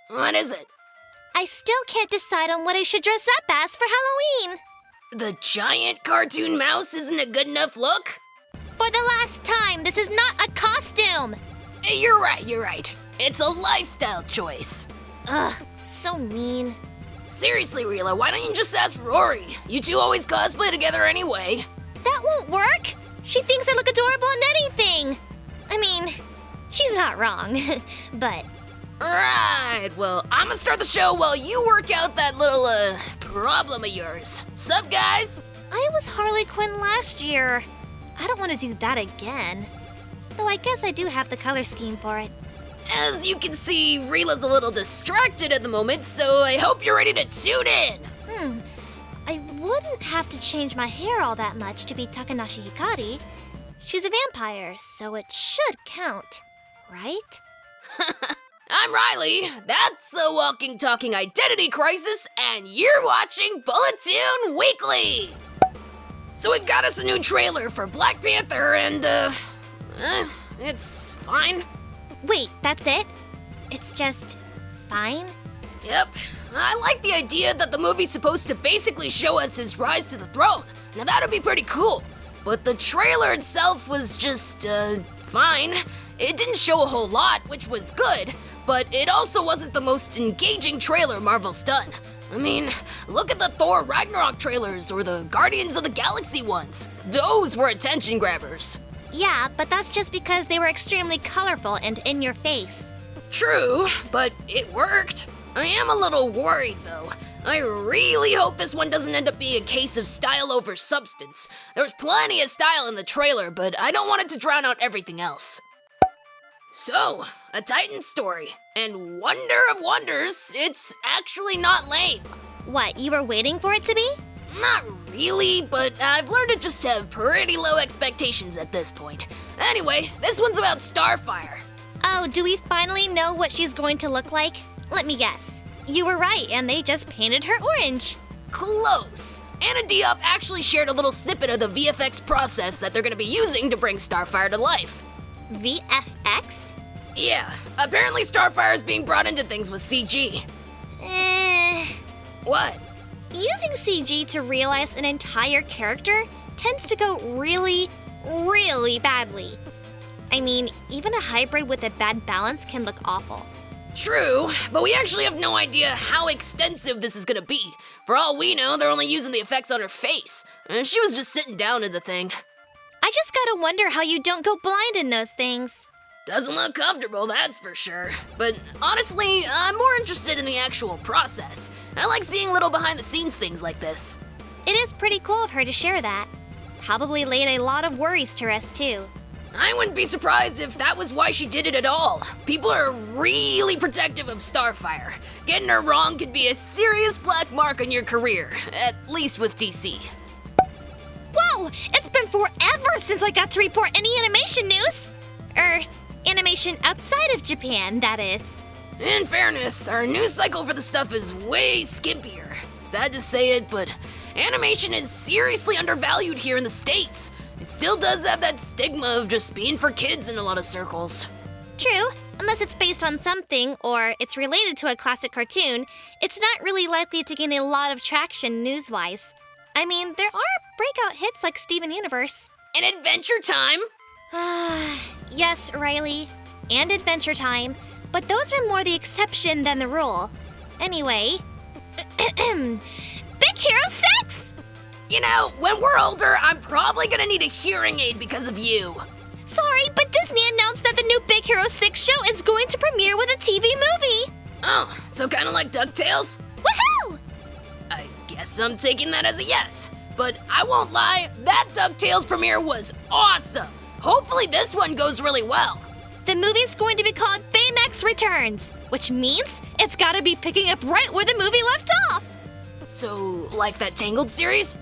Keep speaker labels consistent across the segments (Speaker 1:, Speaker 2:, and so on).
Speaker 1: What is it?
Speaker 2: I still can't decide on what I should dress up as for Halloween.
Speaker 1: The giant cartoon mouse isn't a good enough look?
Speaker 2: For the last time, this is not a costume.
Speaker 1: You're right. It's a lifestyle choice.
Speaker 2: Ugh, so mean.
Speaker 1: Seriously, Rila, why don't you just ask Rory? You two always cosplay together anyway.
Speaker 2: That won't work. She thinks I look adorable in anything. I mean, she's not wrong, but...
Speaker 1: Right, well, I'm gonna start the show while you work out that little, problem of yours. Sup, guys?
Speaker 2: I was Harley Quinn last year. I don't want to do that again. Though I guess I do have the color scheme for it.
Speaker 1: As you can see, Rila's a little distracted at the moment, so I hope you're ready to tune in.
Speaker 2: I wouldn't have to change my hair all that much to be Takanashi Hikari. She's a vampire, so it should count, right?
Speaker 1: I'm Riley, that's a walking, talking identity crisis, and you're watching Bulletoon Weekly! So we've got us a new trailer for Black Panther, and, it's fine.
Speaker 2: Wait, that's it? It's just fine?
Speaker 1: Yep. I like the idea that the movie's supposed to basically show us his rise to the throne. Now that'd be pretty cool. But the trailer itself was just, fine. It didn't show a whole lot, which was good, but it also wasn't the most engaging trailer Marvel's done. I mean, look at the Thor Ragnarok trailers or the Guardians of the Galaxy ones. Those were attention grabbers.
Speaker 2: Yeah, but that's just because they were extremely colorful and in your face.
Speaker 1: True, but it worked. I am a little worried, though. I really hope this one doesn't end up being a case of style over substance. There was plenty of style in the trailer, but I don't want it to drown out everything else. So, a Titan story. And wonder of wonders, it's actually not lame.
Speaker 2: What, you were waiting for it to be?
Speaker 1: Not really, but I've learned to just have pretty low expectations at this point. Anyway, this one's about Starfire.
Speaker 2: Oh, do we finally know what she's going to look like? Let me guess. You were right, and they just painted her orange.
Speaker 1: Close. Anna Diop actually shared a little snippet of the VFX process that they're going to be using to bring Starfire to life.
Speaker 2: VFX?
Speaker 1: Yeah, apparently Starfire is being brought into things with CG. What?
Speaker 2: Using CG to realize an entire character tends to go really, really badly. I mean, even a hybrid with a bad balance can look awful.
Speaker 1: True, but we actually have no idea how extensive this is gonna be. For all we know, they're only using the effects on her face. And she was just sitting down in the thing.
Speaker 2: I just gotta wonder how you don't go blind in those things.
Speaker 1: Doesn't look comfortable, that's for sure. But honestly, I'm more interested in the actual process. I like seeing little behind-the-scenes things like this.
Speaker 2: It is pretty cool of her to share that. Probably laid a lot of worries to rest, too.
Speaker 1: I wouldn't be surprised if that was why she did it at all. People are really protective of Starfire. Getting her wrong could be a serious black mark on your career, at least with DC.
Speaker 2: Whoa! It's been forever since I got to report any animation news! Animation outside of Japan, that is.
Speaker 1: In fairness, our news cycle for the stuff is way skimpier. Sad to say it, but animation is seriously undervalued here in the States. It still does have that stigma of just being for kids in a lot of circles.
Speaker 2: True, unless it's based on something or it's related to a classic cartoon, it's not really likely to gain a lot of traction news-wise. I mean, there are breakout hits like Steven Universe.
Speaker 1: And Adventure Time!
Speaker 2: Yes, Riley, and Adventure Time, but those are more the exception than the rule. Anyway, Big Hero 6!
Speaker 1: You know, when we're older, I'm probably gonna need a hearing aid because of you.
Speaker 2: Sorry, but Disney announced that the new Big Hero 6 show is going to premiere with a TV movie.
Speaker 1: Oh, so kinda like DuckTales?
Speaker 2: Woohoo!
Speaker 1: I guess I'm taking that as a yes. But I won't lie, that DuckTales premiere was awesome. Hopefully this one goes really well.
Speaker 2: The movie's going to be called Baymax Returns, which means it's gotta be picking up right where the movie left off.
Speaker 1: So, like that Tangled series?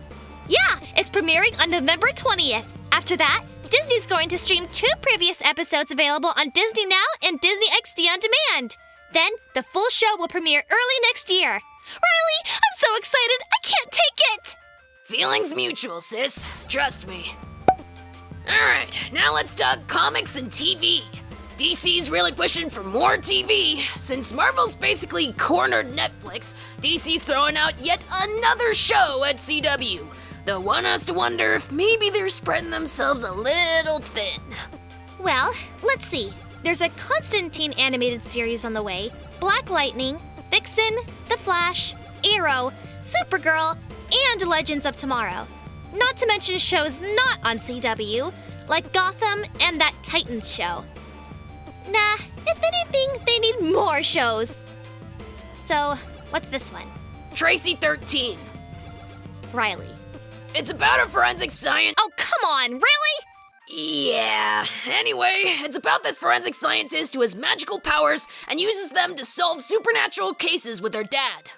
Speaker 2: Yeah, it's premiering on November 20th. After that, Disney's going to stream 2 previous episodes available on Disney Now and Disney XD On Demand. Then, the full show will premiere early next year. Riley, I'm so excited, I can't take it!
Speaker 1: Feelings mutual, sis. Trust me. Alright, now let's talk comics and TV. DC's really pushing for more TV. Since Marvel's basically cornered Netflix, DC's throwing out yet another show at CW. The one has to wonder if maybe they're spreading themselves a little thin.
Speaker 2: Well, let's see. There's a Constantine animated series on the way, Black Lightning, Vixen, The Flash, Arrow, Supergirl, and Legends of Tomorrow. Not to mention shows not on CW, like Gotham and that Titans show. Nah, if anything, they need more shows. So, what's this one?
Speaker 1: Tracy 13.
Speaker 2: Riley.
Speaker 1: It's about a forensic science.
Speaker 2: Oh, come on, really?
Speaker 1: Yeah. Anyway, it's about this forensic scientist who has magical powers and uses them to solve supernatural cases with her dad.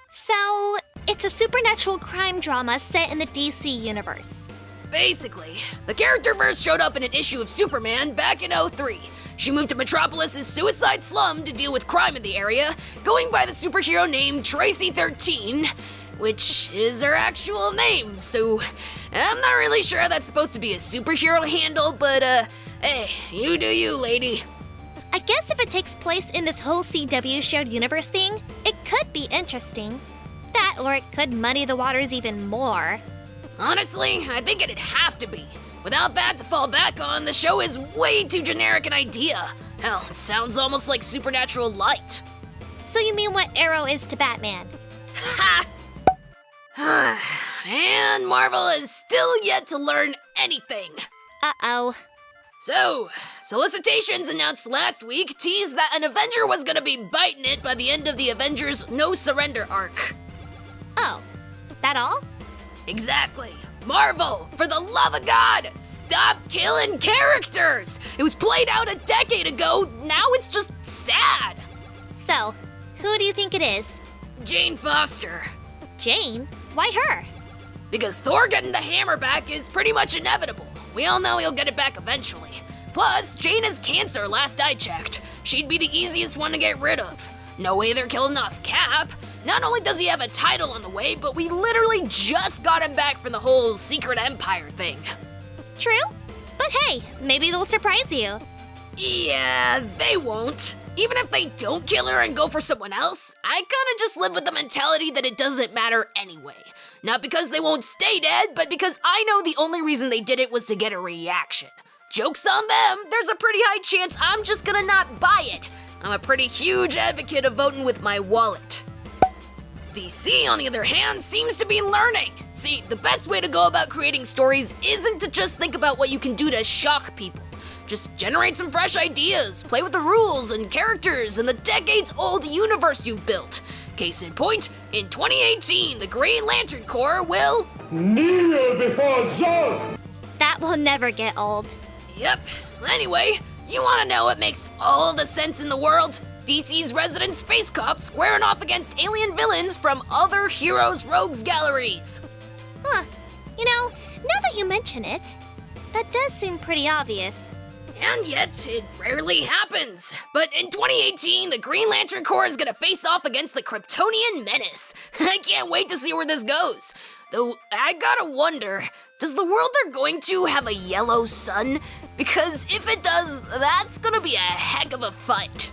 Speaker 2: So, it's a supernatural crime drama set in the DC universe.
Speaker 1: Basically, the character first showed up in an issue of Superman back in '03. She moved to Metropolis's suicide slum to deal with crime in the area, going by the superhero name Tracy 13, which is her actual name, so I'm not really sure that's supposed to be a superhero handle, but hey, you do you, lady.
Speaker 2: I guess if it takes place in this whole CW shared universe thing, it could be interesting. That or it could muddy the waters even more.
Speaker 1: Honestly, I think it'd have to be. Without that to fall back on, the show is way too generic an idea. Hell, it sounds almost like Supernatural Light.
Speaker 2: So you mean what Arrow is to Batman?
Speaker 1: Ha! And Marvel is still yet to learn anything.
Speaker 2: Uh-oh.
Speaker 1: So, solicitations announced last week teased that an Avenger was gonna be biting it by the end of the Avengers No Surrender arc.
Speaker 2: Oh, that all?
Speaker 1: Exactly. Marvel, for the love of God, stop killing characters! It was played out a decade ago, now it's just sad.
Speaker 2: So, who do you think it is?
Speaker 1: Jane Foster.
Speaker 2: Jane? Why her?
Speaker 1: Because Thor getting the hammer back is pretty much inevitable. We all know he'll get it back eventually. Plus, Jane has cancer last I checked. She'd be the easiest one to get rid of. No way they're killing off Cap. Not only does he have a title on the way, but we literally just got him back from the whole Secret Empire thing.
Speaker 2: True? But hey, maybe they'll surprise you.
Speaker 1: Yeah, they won't. Even if they don't kill her and go for someone else, I kinda just live with the mentality that it doesn't matter anyway. Not because they won't stay dead, but because I know the only reason they did it was to get a reaction. Joke's on them, there's a pretty high chance I'm just gonna not buy it. I'm a pretty huge advocate of voting with my wallet. DC, on the other hand, seems to be learning. See, the best way to go about creating stories isn't to just think about what you can do to shock people. Just generate some fresh ideas, play with the rules and characters in the decades-old universe you've built. Case in point, in 2018, the Green Lantern Corps will...
Speaker 3: kneel before Zod!
Speaker 2: That will never get old.
Speaker 1: Yep. Anyway, you wanna know what makes all the sense in the world? DC's resident space cops squaring off against alien villains from other heroes' rogues galleries.
Speaker 2: Huh. You know, now that you mention it, that does seem pretty obvious.
Speaker 1: And yet, it rarely happens. But in 2018, the Green Lantern Corps is gonna face off against the Kryptonian Menace. I can't wait to see where this goes. Though, I gotta wonder, does the world they're going to have a yellow sun? Because if it does, that's gonna be a heck of a fight.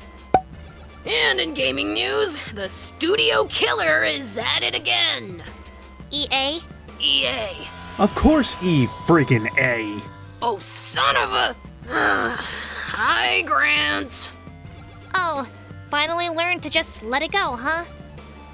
Speaker 1: And in gaming news, the studio killer is at it again.
Speaker 2: EA?
Speaker 1: EA.
Speaker 4: Of course friggin' A.
Speaker 1: Oh, son of a... Hi, Grant.
Speaker 2: Oh, finally learned to just let it go, huh?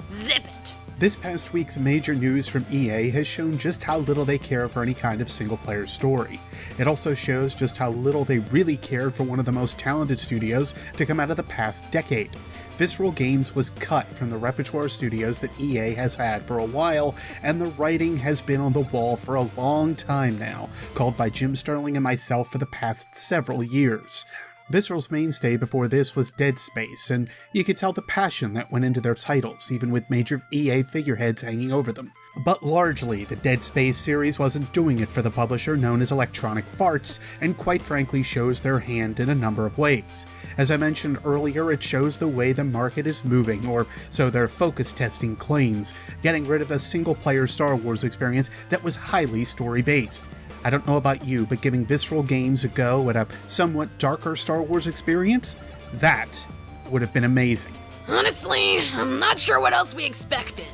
Speaker 1: Zip it.
Speaker 4: This past week's major news from EA has shown just how little they care for any kind of single-player story. It also shows just how little they really cared for one of the most talented studios to come out of the past decade. Visceral Games was cut from the repertoire studios that EA has had for a while, and the writing has been on the wall for a long time now, called by Jim Sterling and myself for the past several years. Visceral's mainstay before this was Dead Space, and you could tell the passion that went into their titles, even with major EA figureheads hanging over them. But largely, the Dead Space series wasn't doing it for the publisher known as Electronic Farts, and quite frankly shows their hand in a number of ways. As I mentioned earlier, it shows the way the market is moving, or so their focus testing claims, getting rid of a single-player Star Wars experience that was highly story-based. I don't know about you, but giving Visceral Games a go at a somewhat darker Star Wars experience, that would have been amazing.
Speaker 1: Honestly, I'm not sure what else we expected.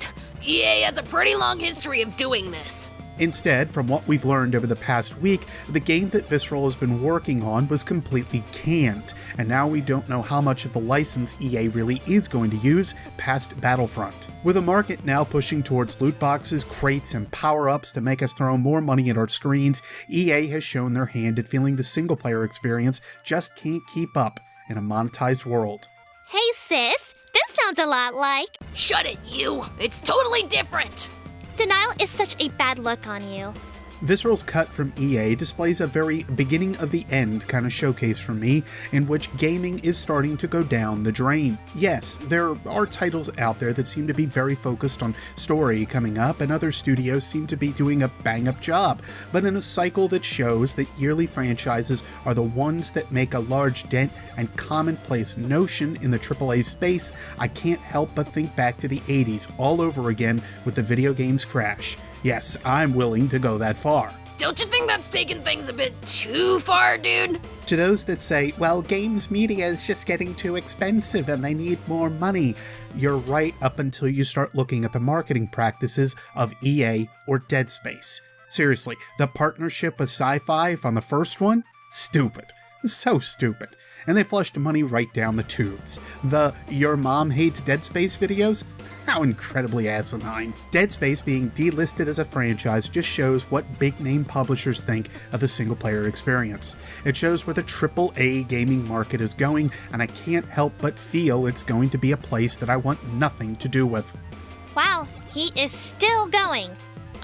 Speaker 1: EA has a pretty long history of doing this.
Speaker 4: Instead, from what we've learned over the past week, the game that Visceral has been working on was completely canned, and now we don't know how much of the license EA really is going to use past Battlefront. With a market now pushing towards loot boxes, crates, and power-ups to make us throw more money at our screens, EA has shown their hand at feeling the single-player experience just can't keep up in a monetized world.
Speaker 2: Hey sis, this sounds a lot like...
Speaker 1: Shut it, you! It's totally different!
Speaker 2: Denial is such a bad look on you.
Speaker 4: Visceral's cut from EA displays a very beginning of the end kind of showcase for me, in which gaming is starting to go down the drain. Yes, there are titles out there that seem to be very focused on story coming up, and other studios seem to be doing a bang-up job, but in a cycle that shows that yearly franchises are the ones that make a large dent and commonplace notion in the AAA space, I can't help but think back to the 80s all over again with the video games crash. Yes, I'm willing to go that far.
Speaker 1: Don't you think that's taking things a bit too far, dude?
Speaker 4: To those that say, well, games media is just getting too expensive and they need more money, you're right up until you start looking at the marketing practices of EA or Dead Space. Seriously, the partnership with Sci-Fi on the first one? Stupid. So stupid. And they flushed money right down the tubes. The "Your Mom Hates Dead Space" videos? How incredibly asinine. Dead Space being delisted as a franchise just shows what big-name publishers think of the single-player experience. It shows where the AAA gaming market is going, and I can't help but feel it's going to be a place that I want nothing to do with.
Speaker 2: Wow, he is still going.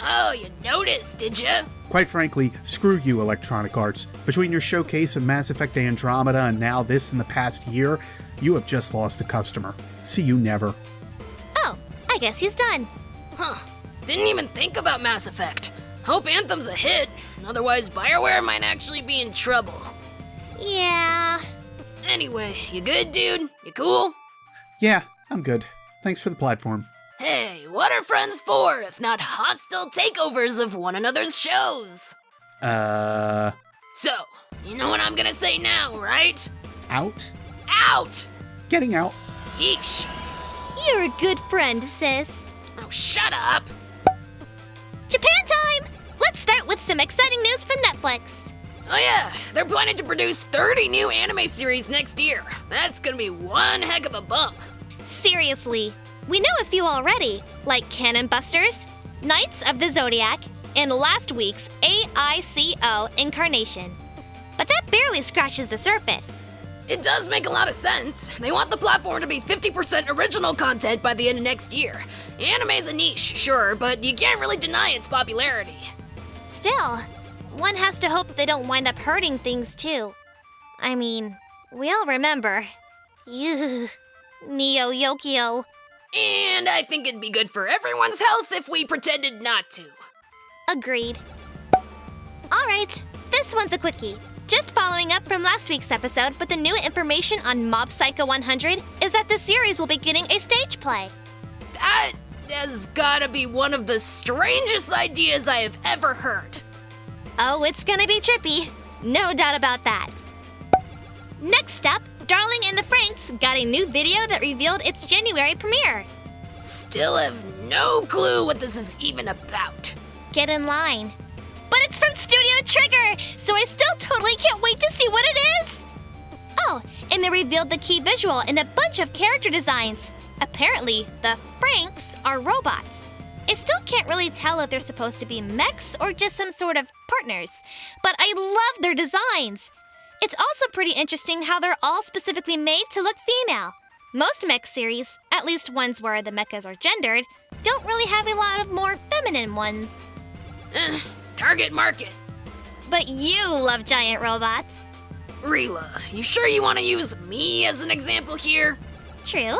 Speaker 1: Oh, you noticed, did ya?
Speaker 4: Quite frankly, screw you, Electronic Arts. Between your showcase of Mass Effect Andromeda and now this in the past year, you have just lost a customer. See you never.
Speaker 2: Oh, I guess he's done.
Speaker 1: Huh. Didn't even think about Mass Effect. Hope Anthem's a hit, otherwise BioWare might actually be in trouble.
Speaker 2: Yeah.
Speaker 1: Anyway, you good, dude? You cool?
Speaker 4: Yeah, I'm good. Thanks for the platform.
Speaker 1: Hey, what are friends for if not hostile takeovers of one another's shows? So, you know what I'm gonna say now, right?
Speaker 4: Out?
Speaker 1: Out!
Speaker 4: Getting out.
Speaker 1: Yeesh.
Speaker 2: You're a good friend, sis.
Speaker 1: Oh, shut up!
Speaker 2: Japan time! Let's start with some exciting news from Netflix.
Speaker 1: Oh yeah, they're planning to produce 30 new anime series next year. That's gonna be one heck of a bump.
Speaker 2: Seriously, we know a few already, like Cannon Busters, Knights of the Zodiac, and last week's AICO Incarnation. But that barely scratches the surface.
Speaker 1: It does make a lot of sense. They want the platform to be 50% original content by the end of next year. Anime's a niche, sure, but you can't really deny its popularity.
Speaker 2: Still, one has to hope they don't wind up hurting things too. I mean, we all remember. Ugh, Neo Yokio.
Speaker 1: And I think it'd be good for everyone's health if we pretended not to.
Speaker 2: Agreed. Alright, this one's a quickie. Just following up from last week's episode, but the new information on Mob Psycho 100 is that the series will be getting a stage play.
Speaker 1: That has gotta be one of the strangest ideas I have ever heard.
Speaker 2: Oh, it's gonna be trippy. No doubt about that. Next up, Darling and the Franks got a new video that revealed its January premiere.
Speaker 1: Still have no clue what this is even about.
Speaker 2: Get in line. But it's from Studio Trigger, so I still totally can't wait to see what it is! Oh, and they revealed the key visual and a bunch of character designs. Apparently, the Franks are robots. I still can't really tell if they're supposed to be mechs or just some sort of partners, but I love their designs. It's also pretty interesting how they're all specifically made to look female. Most mech series, at least ones where the mechas are gendered, don't really have a lot of more feminine ones.
Speaker 1: Target market.
Speaker 2: But you love giant robots.
Speaker 1: Rila, you sure you want to use me as an example here?
Speaker 2: True.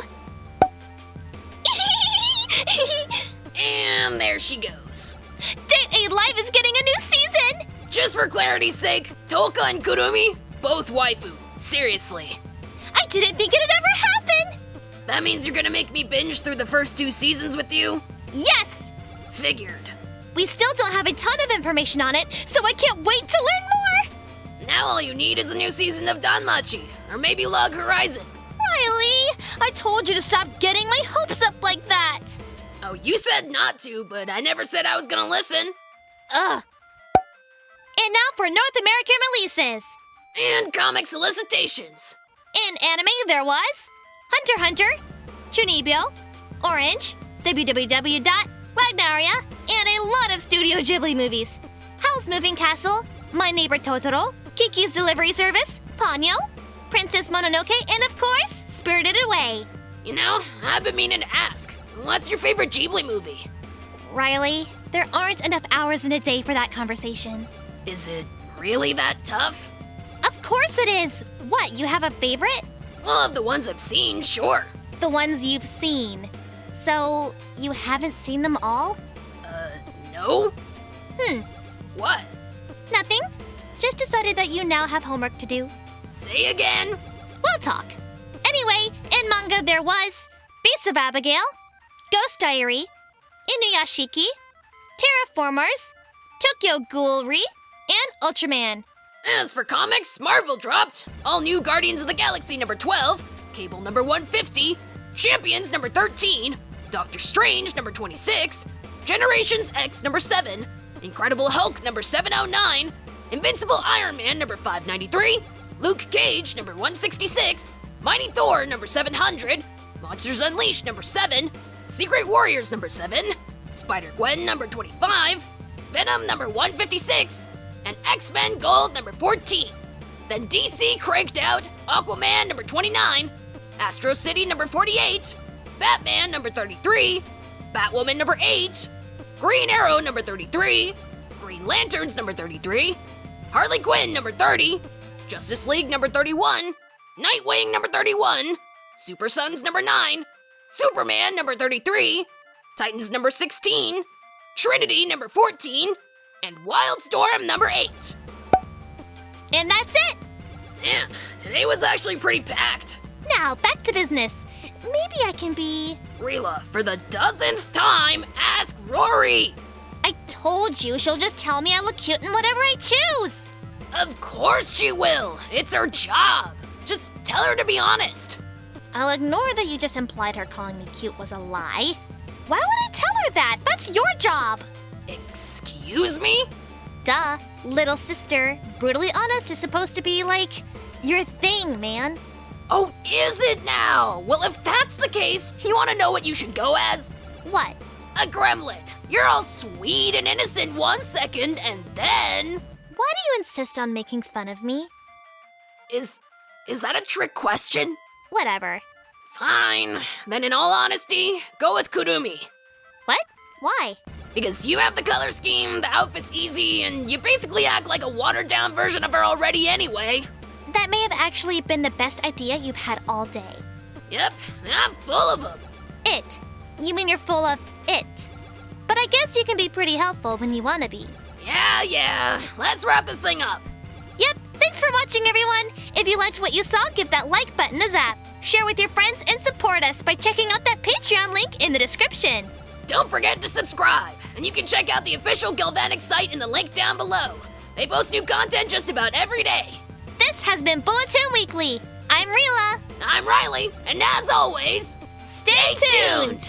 Speaker 1: And there she goes.
Speaker 2: Date 8 Live is getting a new season!
Speaker 1: Just for clarity's sake, Tolka and Kurumi, both waifu. Seriously.
Speaker 2: I didn't think it'd ever happen!
Speaker 1: That means you're gonna make me binge through the first 2 seasons with you?
Speaker 2: Yes!
Speaker 1: Figured.
Speaker 2: We still don't have a ton of information on it, so I can't wait to learn more!
Speaker 1: Now all you need is a new season of Danmachi, or maybe Log Horizon.
Speaker 2: Riley, I told you to stop getting my hopes up like that!
Speaker 1: Oh, you said not to, but I never said I was gonna listen.
Speaker 2: Ugh. And now for North American releases.
Speaker 1: And comic solicitations.
Speaker 2: In anime, there was Hunter x Hunter, Chunibyo, Orange, www. Wagnaria, and a lot of Studio Ghibli movies. Howl's Moving Castle, My Neighbor Totoro, Kiki's Delivery Service, Ponyo, Princess Mononoke, and of course, Spirited Away.
Speaker 1: You know, I've been meaning to ask, what's your favorite Ghibli movie?
Speaker 2: Riley, there aren't enough hours in a day for that conversation.
Speaker 1: Is it really that tough?
Speaker 2: Of course it is! What, you have a favorite?
Speaker 1: Well, of the ones I've seen, sure.
Speaker 2: The ones you've seen. So, you haven't seen them all?
Speaker 1: No? What?
Speaker 2: Nothing. Just decided that you now have homework to do.
Speaker 1: Say again?
Speaker 2: We'll talk. Anyway, in manga there was Beasts of Abigail, Ghost Diary, Inuyashiki, Terraformers, Tokyo Ghoulry, and Ultraman.
Speaker 1: As for comics, Marvel dropped all new Guardians of the Galaxy number 12, Cable number 150, Champions number 13, Doctor Strange number 26, Generations X number 7, Incredible Hulk number 709, Invincible Iron Man number 593, Luke Cage number 166, Mighty Thor number 700, Monsters Unleashed number 7, Secret Warriors number 7, Spider-Gwen number 25, Venom number 156, and X-Men Gold number 14. Then DC cranked out Aquaman number 29, Astro City number 48, Batman number 33, Batwoman number 8, Green Arrow number 33, Green Lanterns number 33, Harley Quinn number 30, Justice League number 31, Nightwing number 31, Super Sons number 9, Superman number 33, Titans number 16, Trinity number 14, and Wildstorm number 8.
Speaker 2: And that's it!
Speaker 1: Man, today was actually pretty packed.
Speaker 2: Now, back to business. Maybe I can be...
Speaker 1: Rila, for the dozenth time, ask Rory!
Speaker 2: I told you she'll just tell me I look cute in whatever I choose!
Speaker 1: Of course she will! It's her job! Just tell her to be honest.
Speaker 2: I'll ignore that you just implied her calling me cute was a lie. Why would I tell her that? That's your job!
Speaker 1: Excuse me?
Speaker 2: Duh. Little sister. Brutally honest is supposed to be, like, your thing, man.
Speaker 1: Oh, is it now? Well, if that's the case, you want to know what you should go as?
Speaker 2: What?
Speaker 1: A gremlin. You're all sweet and innocent 1 second, and then...
Speaker 2: Why do you insist on making fun of me?
Speaker 1: Is that a trick question?
Speaker 2: Whatever.
Speaker 1: Fine. Then in all honesty, go with Kurumi.
Speaker 2: What? Why?
Speaker 1: Because you have the color scheme, the outfit's easy, and you basically act like a watered-down version of her already anyway.
Speaker 2: That may have actually been the best idea you've had all day.
Speaker 1: Yep, I'm full of them.
Speaker 2: It. You mean you're full of it. But I guess you can be pretty helpful when you want to be.
Speaker 1: Yeah, let's wrap this thing up.
Speaker 2: Yep, thanks for watching, everyone. If you liked what you saw, give that like button a zap. Share with your friends and support us by checking out that Patreon link in the description.
Speaker 1: Don't forget to subscribe, and you can check out the official Galvanic site in the link down below. They post new content just about every day.
Speaker 2: This has been Bulletoon Weekly. I'm Rila.
Speaker 1: I'm Riley, and as always, stay tuned!